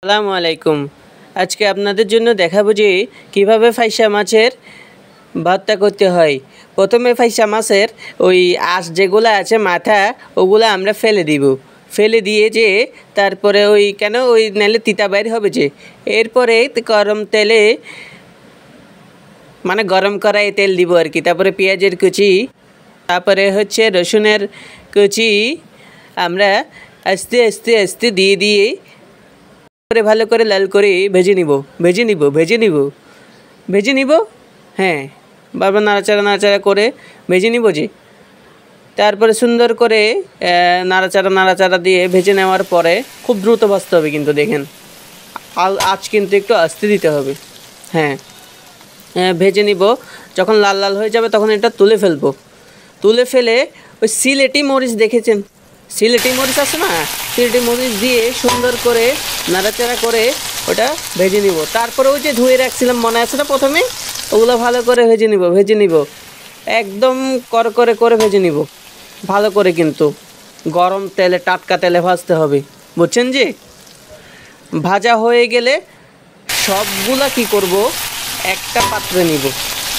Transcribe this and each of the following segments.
আসসালামু আলাইকুম। আজকে আপনাদের জন্য দেখাবো যে কীভাবে ফাইসা মাছের ভর্তা করতে হয়। প্রথমে ফাইসা মাছের ওই আঁশ যেগুলো আছে মাথা, ওগুলো আমরা ফেলে দিব। ফেলে দিয়ে যে তারপরে ওই নাহলে তিতা বাইর হবে যে। এরপরে গরম তেলে গরম কড়াইয়ে তেল দিব আর কি। তারপরে পেঁয়াজের কুচি, তারপরে হচ্ছে রসুনের কুচি আমরা আস্তে আস্তে আস্তে দিয়ে ভালো করে লাল করে ভেজে নিব। হ্যাঁ, বারবার নাড়াচাড়া করে ভেজে নিব যে। তারপরে সুন্দর করে নাড়াচাড়া দিয়ে ভেজে নেওয়ার পরে খুব দ্রুত ভাজতে হবে, কিন্তু দেখেন আঁচ কিন্তু একটু আস্তে দিতে হবে। হ্যাঁ, ভেজে নিব। যখন লাল লাল হয়ে যাবে তখন এটা তুলে ফেলে ওই সিলেটি মরিচ দেখেছেন, সিলেটি মরিচ আছে না, সিলেটি মরিচ দিয়ে সুন্দর করে নাড়াচাড়া করে ওটা ভেজে নিব। তারপরে ওই যে ধুয়ে রাখছিলাম মনে আছে না, প্রথমে ওগুলো ভালো করে ভেজে নিব একদম করে ভেজে নিব ভালো করে। কিন্তু গরম তেলে, টাটকা তেলে ভাজতে হবে, বুঝছেন? যে ভাজা হয়ে গেলে সবগুলা কি করব, একটা পাত্রে নিব।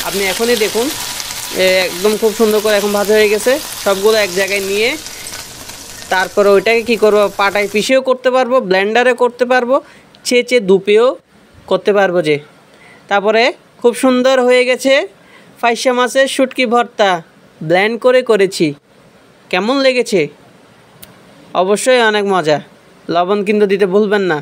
আপনি এখনই দেখুন, একদম খুব সুন্দর করে এখন ভাজা হয়ে গেছে। সবগুলো এক জায়গায় নিয়ে তারপরে ওইটাকে কি করব, পাটায় পিষেও করতে পারবো, ব্লেন্ডারে করতে পারবো, চেঁচে দুপেও করতে পারবো যে। তারপরে খুব সুন্দর হয়ে গেছে ফাইসা মাছের শুটকি ভর্তা। ব্লেন্ড করে করেছি। কেমন লেগেছে? অবশ্যই অনেক মজা। লবণ কিন্তু দিতে ভুলবেন না।